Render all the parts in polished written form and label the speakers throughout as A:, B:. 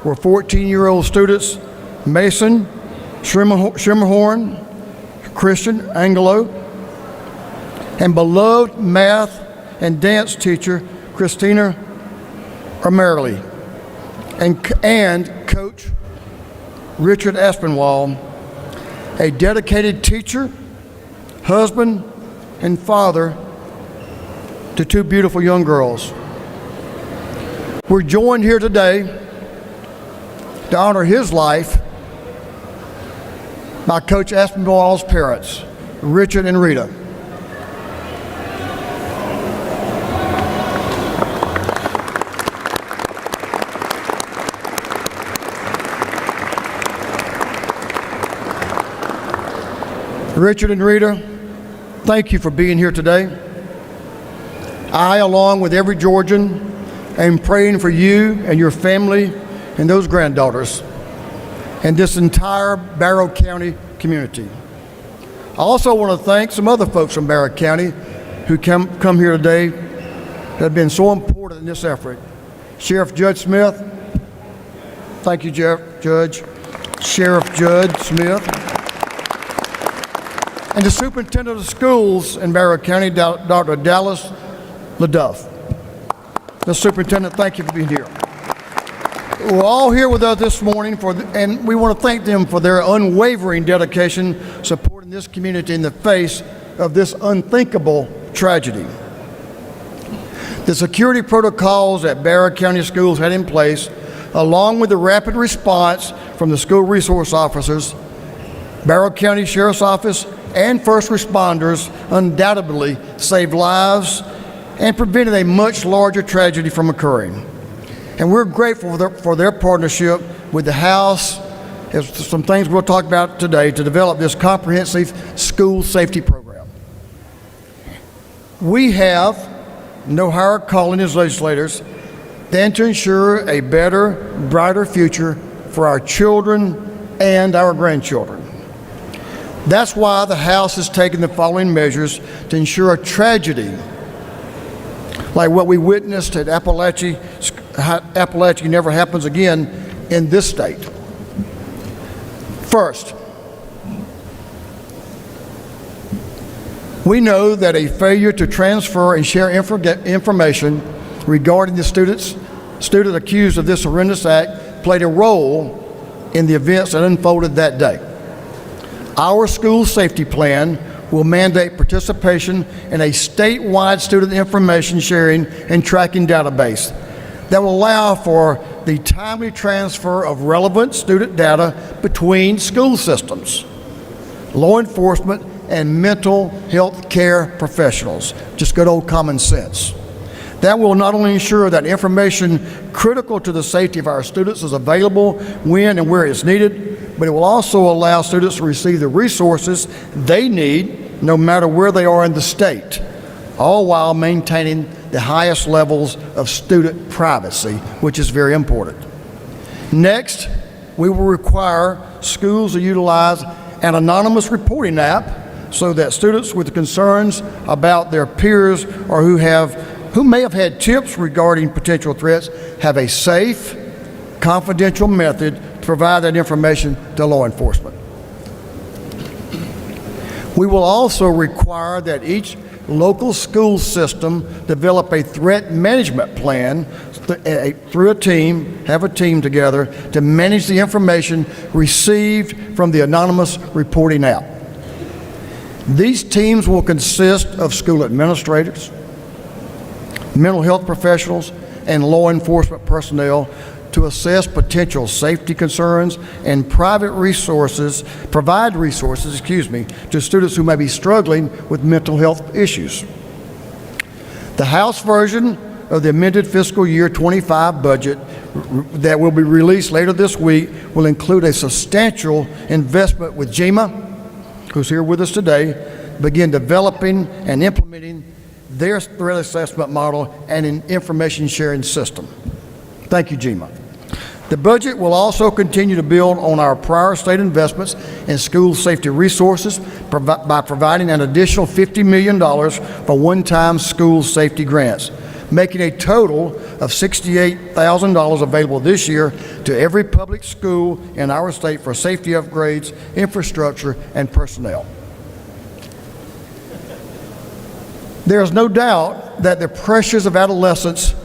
A: were 14-year-old students Mason Schimmerhorn, Christian Angelo, and beloved math and dance teacher Christina Amerly, and Coach Richard Aspinwall, a dedicated teacher, husband, and father to two beautiful young girls. We're joined here today to honor his life by Coach Aspinwall's parents, Richard and Rita. Richard and Rita, thank you for being here today. I, along with every Georgian, am praying for you and your family and those granddaughters and this entire Barrow County community. I also want to thank some other folks from Barrow County who come here today that have been so important in this effort. Sheriff Judge Smith, thank you, Judge. Sheriff Judge Smith. And the Superintendent of Schools in Barrow County, Dr. Dallas LaDuff. The Superintendent, thank you for being here. We're all here with us this morning, and we want to thank them for their unwavering dedication supporting this community in the face of this unthinkable tragedy. The security protocols that Barrow County Schools had in place, along with the rapid response from the school resource officers, Barrow County Sheriff's Office, and first responders undoubtedly saved lives and prevented a much larger tragedy from occurring. And we're grateful for their partnership with the House. There's some things we'll talk about today to develop this comprehensive school safety program. We have no higher calling as legislators than to ensure a better, brighter future for our children and our grandchildren. That's why the House has taken the following measures to ensure a tragedy like what we witnessed at Appalachia never happens again in this state. First, we know that a failure to transfer and share information regarding the student accused of this horrendous act played a role in the events that unfolded that day. Our school safety plan will mandate participation in a statewide student information sharing and tracking database that will allow for the timely transfer of relevant student data between school systems, law enforcement, and mental health care professionals. Just good old common sense. That will not only ensure that information critical to the safety of our students is available when and where it's needed, but it will also allow students to receive the resources they need no matter where they are in the state, all while maintaining the highest levels of student privacy, which is very important. Next, we will require schools to utilize an anonymous reporting app so that students with concerns about their peers or who may have had tips regarding potential threats have a safe, confidential method to provide that information to law enforcement. We will also require that each local school system develop a threat management plan through a team, have a team together to manage the information received from the anonymous reporting app. These teams will consist of school administrators, mental health professionals, and law enforcement personnel to assess potential safety concerns and provide resources to students who may be struggling with mental health issues. The House version of the amended fiscal year 25 budget that will be released later this week will include a substantial investment with GEMA, who's here with us today, begin developing and implementing their threat assessment model and an information sharing system. Thank you, GEMA. The budget will also continue to build on our prior state investments in school safety resources by providing an additional $50 million for one-time school safety grants, making a total of $68,000 available this year to every public school in our state for safety upgrades, infrastructure, and personnel. There is no doubt that the pressures of adolescence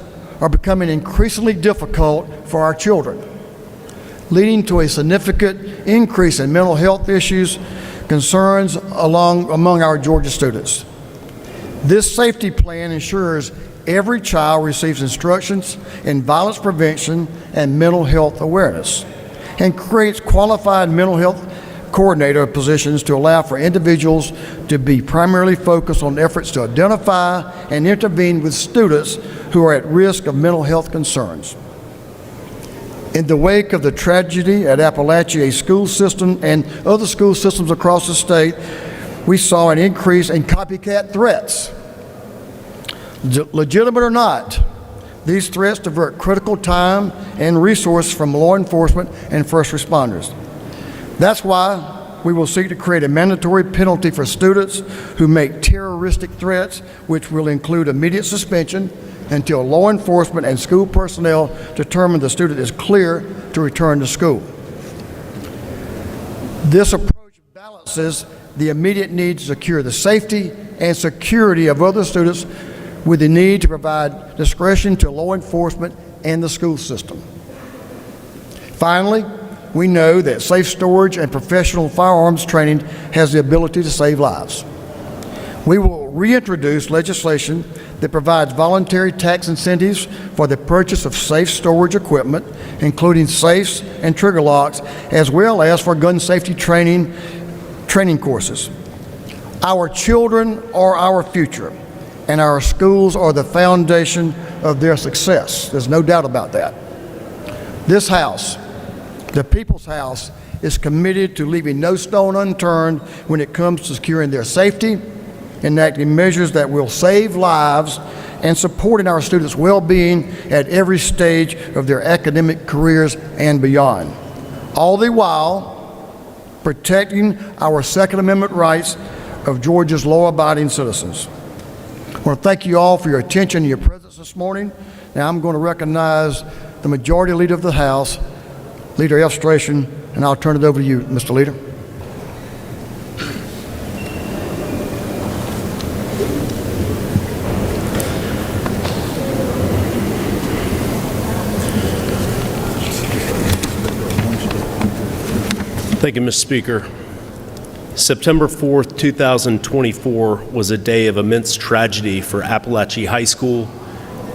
A: are becoming increasingly difficult for our children, leading to a significant increase in mental health issues, concerns among our Georgia students. This safety plan ensures every child receives instructions in violence prevention and mental health awareness, and creates qualified mental health coordinator positions to allow for individuals to be primarily focused on efforts to identify and intervene with students who are at risk of mental health concerns. In the wake of the tragedy at Appalachia, a school system and other school systems across the state, we saw an increase in copycat threats. Legitimate or not, these threats divert critical time and resources from law enforcement and first responders. That's why we will seek to create a mandatory penalty for students who make terroristic threats, which will include immediate suspension until law enforcement and school personnel determine the student is clear to return to school. This approach balances the immediate need to secure the safety and security of other students with the need to provide discretion to law enforcement and the school system. Finally, we know that safe storage and professional firearms training has the ability to save lives. We will reintroduce legislation that provides voluntary tax incentives for the purchase of safe storage equipment, including safes and trigger locks, as well as for gun safety training courses. Our children are our future, and our schools are the foundation of their success. There's no doubt about that. This House, the People's House, is committed to leaving no stone unturned when it comes to securing their safety, enacting measures that will save lives, and supporting our students' well-being at every stage of their academic careers and beyond, all the while protecting our Second Amendment rights of Georgia's law-abiding citizens. I want to thank you all for your attention and your presence this morning. Now I'm going to recognize the Majority Leader of the House, Leader Elstration, and I'll turn it over to you, Mr. Leader.
B: Thank you, Mr. Speaker. September 4th, 2024 was a day of immense tragedy for Appalachia High School,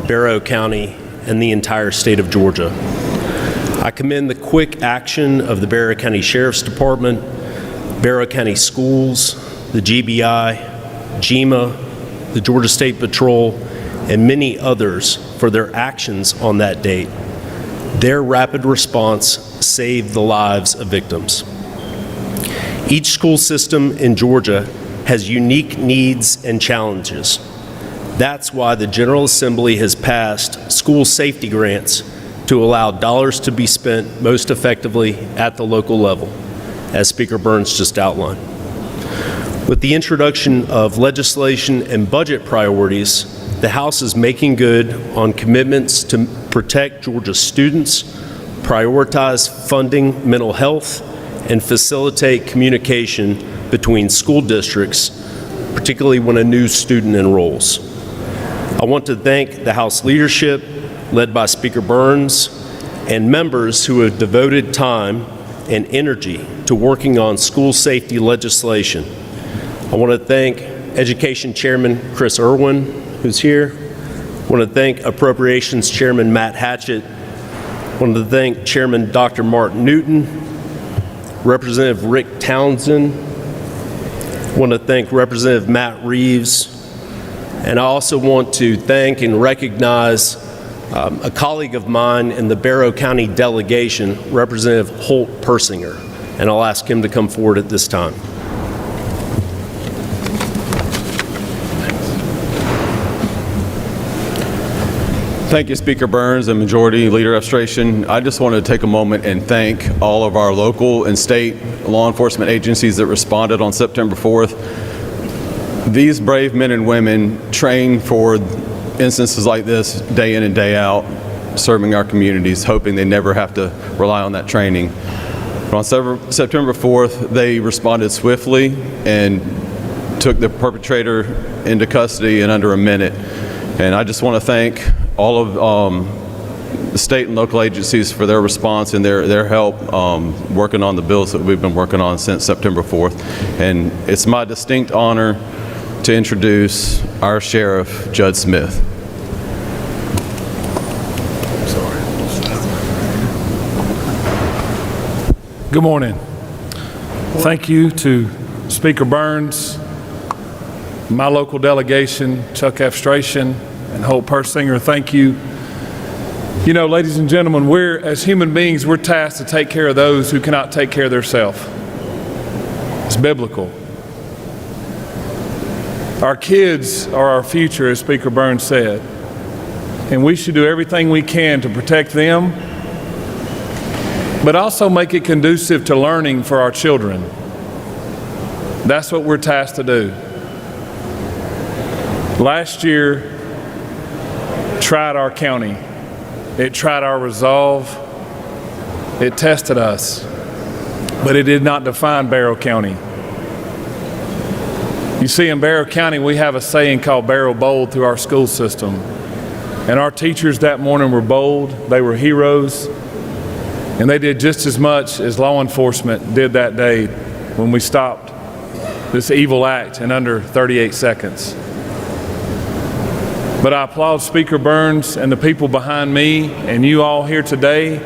B: Barrow County, and the entire state of Georgia. I commend the quick action of the Barrow County Sheriff's Department, Barrow County Schools, the GBI, GEMA, the Georgia State Patrol, and many others for their actions on that date. Their rapid response saved the lives of victims. Each school system in Georgia has unique needs and challenges. That's why the General Assembly has passed school safety grants to allow dollars to be spent most effectively at the local level, as Speaker Burns just outlined. With the introduction of legislation and budget priorities, the House is making good on commitments to protect Georgia's students, prioritize funding mental health, and facilitate communication between school districts, particularly when a new student enrolls. I want to thank the House leadership, led by Speaker Burns, and members who have devoted time and energy to working on school safety legislation. I want to thank Education Chairman Chris Irwin, who's here. I want to thank Appropriations Chairman Matt Hatchett. I want to thank Chairman Dr. Martin Newton, Representative Rick Townsend. I want to thank Representative Matt Reeves. And I also want to thank and recognize a colleague of mine in the Barrow County delegation, Representative Holt Persinger. And I'll ask him to come forward at this time.
C: Thank you, Speaker Burns and Majority Leader Elstration. I just want to take a moment and thank all of our local and state law enforcement agencies that responded on September 4th. These brave men and women train for instances like this day in and day out, serving our communities, hoping they never have to rely on that training. But on September 4th, they responded swiftly and took the perpetrator into custody in under a minute. And I just want to thank all of the state and local agencies for their response and their help working on the bills that we've been working on since September 4th. And it's my distinct honor to introduce our Sheriff, Judd Smith.
D: Good morning. Thank you to Speaker Burns, my local delegation, Chuck Efstration, and Holt Persinger. Thank you. You know, ladies and gentlemen, as human beings, we're tasked to take care of those who cannot take care of themselves. It's biblical. Our kids are our future, as Speaker Burns said, and we should do everything we can to protect them, but also make it conducive to learning for our children. That's what we're tasked to do. Last year tried our county. It tried our resolve. It tested us, but it did not define Barrow County. You see, in Barrow County, we have a saying called Barrow Bold through our school system. And our teachers that morning were bold. They were heroes. And they did just as much as law enforcement did that day when we stopped this evil act in under 38 seconds. But I applaud Speaker Burns and the people behind me and you all here today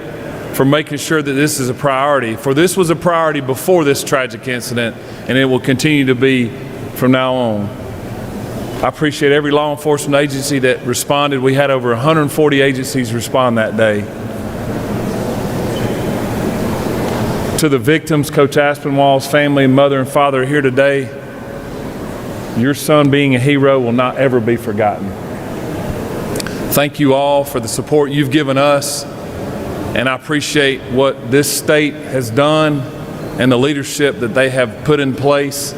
D: for making sure that this is a priority. For this was a priority before this tragic incident, and it will continue to be from now on. I appreciate every law enforcement agency that responded. We had over 140 agencies respond that day. To the victims, Coach Aspinwall's family, mother and father are here today. Your son being a hero will not ever be forgotten. Thank you all for the support you've given us, and I appreciate what this state has done and the leadership that they have put in place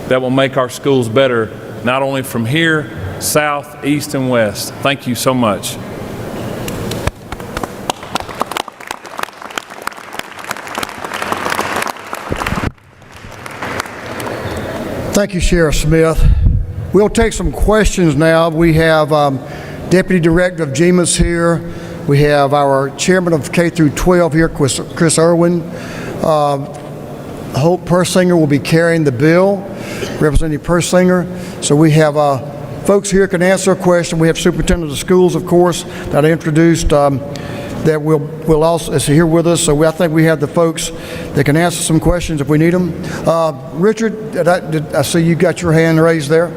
D: that will make our schools better, not only from here, south, east, and west. Thank you so much.
A: Thank you, Sheriff Smith. We'll take some questions now. We have Deputy Director of GMAS here. We have our Chairman of K through 12 here, Chris Irwin. Holt Persinger will be carrying the bill, Representative Persinger. So we have folks here can answer a question. We have Superintendent of Schools, of course, that I introduced that will also is here with us. So I think we have the folks that can answer some questions if we need them. Richard, I see you got your hand raised there.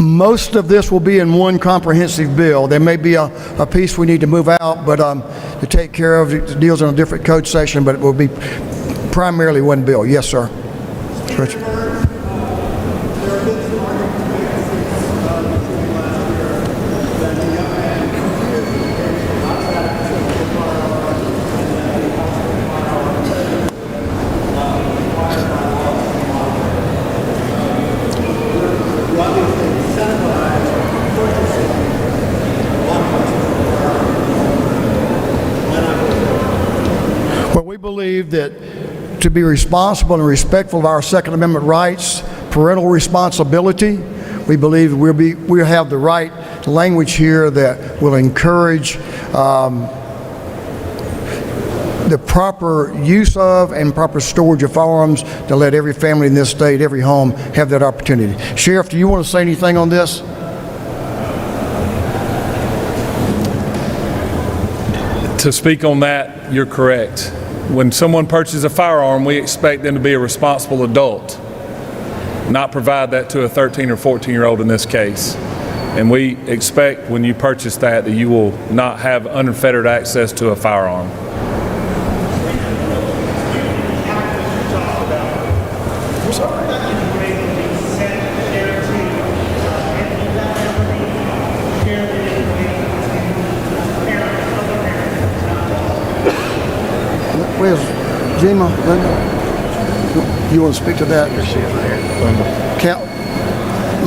A: Most of this will be in one comprehensive bill. There may be a piece we need to move out, but to take care of it deals in a different code section, but it will be primarily one bill. Yes, sir. Richard. We believe that to be responsible and respectful of our Second Amendment rights, parental responsibility, we believe we'll have the right language here that will encourage the proper use of and proper storage of firearms to let every family in this state, every home, have that opportunity. Sheriff, do you want to say anything on this?
D: To speak on that, you're correct. When someone purchases a firearm, we expect them to be a responsible adult, not provide that to a 13 or 14-year-old in this case. And we expect when you purchase that you will not have unfettered access to a firearm.
A: Jima, Linda, you want to speak to that?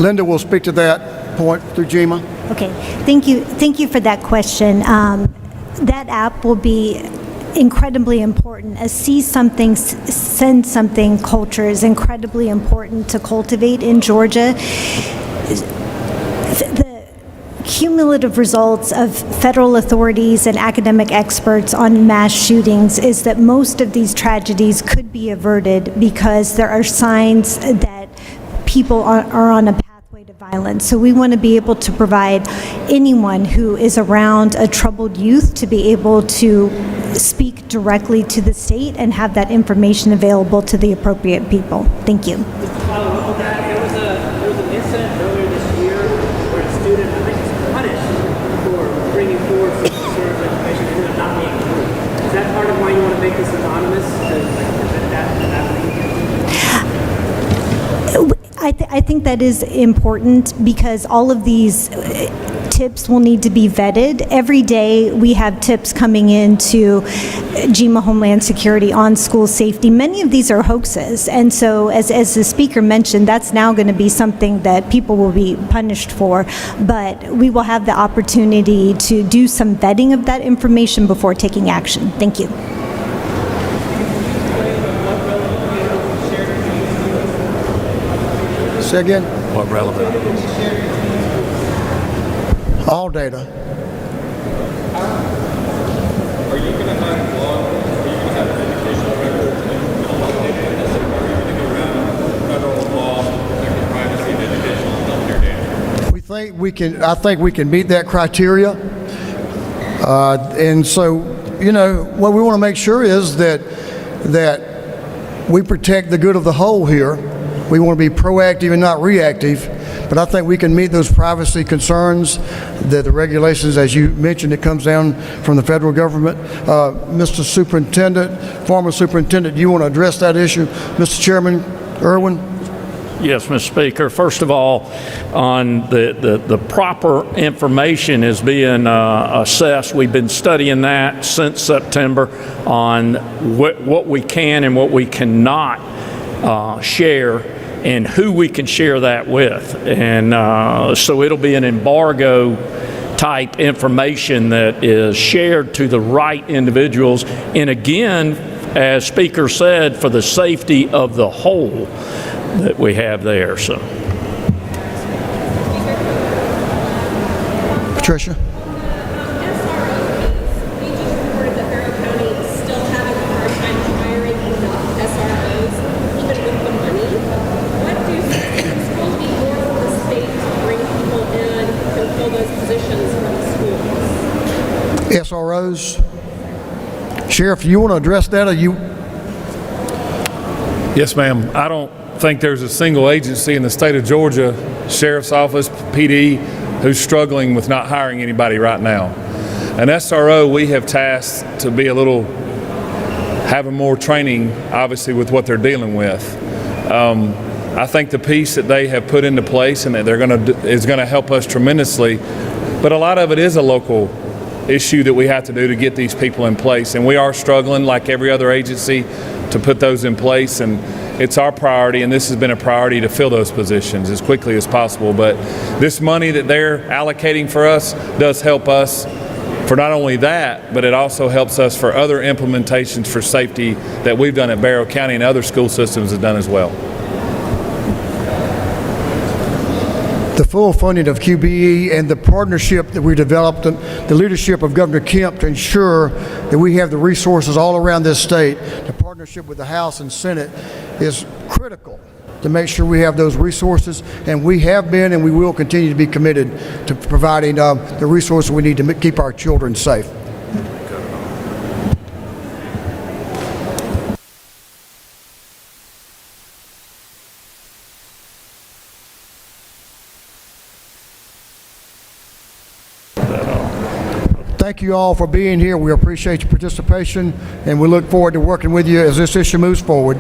A: Linda will speak to that point through Jima.
E: Okay, thank you. Thank you for that question. That app will be incredibly important. A see something, send something culture is incredibly important to cultivate in Georgia. The cumulative results of federal authorities and academic experts on mass shootings is that most of these tragedies could be averted because there are signs that people are on a pathway to violence. So we want to be able to provide anyone who is around a troubled youth to be able to speak directly to the state and have that information available to the appropriate people. Thank you.
F: Follow up on that, there was an incident earlier this year where a student, I think, was punished for bringing forward some sort of information that ended up not being true. Is that part of why you want to make this anonymous to prevent that from happening again?
E: I think that is important because all of these tips will need to be vetted. Every day we have tips coming into GEMA Homeland Security on school safety. Many of these are hoaxes. And so as the speaker mentioned, that's now going to be something that people will be punished for. But we will have the opportunity to do some vetting of that information before taking action. Thank you.
A: Say again?
D: What relevant?
A: All data.
C: Are you going to have law, are you going to have educational records and are you going to go around federal law protecting privacy and educational and healthcare data?
A: I think we can meet that criteria. And so, what we want to make sure is that we protect the good of the whole here. We want to be proactive and not reactive, but I think we can meet those privacy concerns that the regulations, as you mentioned, it comes down from the federal government. Mr. Superintendent, former Superintendent, do you want to address that issue? Mr. Chairman Irwin?
G: Yes, Mr. Speaker. First of all, on the proper information is being assessed. We've been studying that since September on what we can and what we cannot share and who we can share that with. And so it'll be an embargo type information that is shared to the right individuals. And again, as Speaker said, for the safety of the whole that we have there. So,
A: Patricia? SROs. Sheriff, you want to address that, or you?
D: Yes, ma'am. I don't think there's a single agency in the state of Georgia, Sheriff's Office, PD, who's struggling with not hiring anybody right now. An SRO we have tasked to be having more training, obviously, with what they're dealing with. I think the piece that they have put into place and that is going to help us tremendously, but a lot of it is a local issue that we have to do to get these people in place, and we are struggling like every other agency to put those in place, and it's our priority, and this has been a priority to fill those positions as quickly as possible. But this money that they're allocating for us does help us for not only that, but it also helps us for other implementations for safety that we've done at Barrow County and other school systems have done as well.
A: The full funding of QBE and the partnership that we developed, the leadership of Governor Kemp to ensure that we have the resources all around this state, the partnership with the House and Senate is critical to make sure we have those resources, and we have been and we will continue to be committed to providing the resources we need to keep our children safe. Thank you all for being here. We appreciate your participation, and we look forward to working with you as this issue moves forward.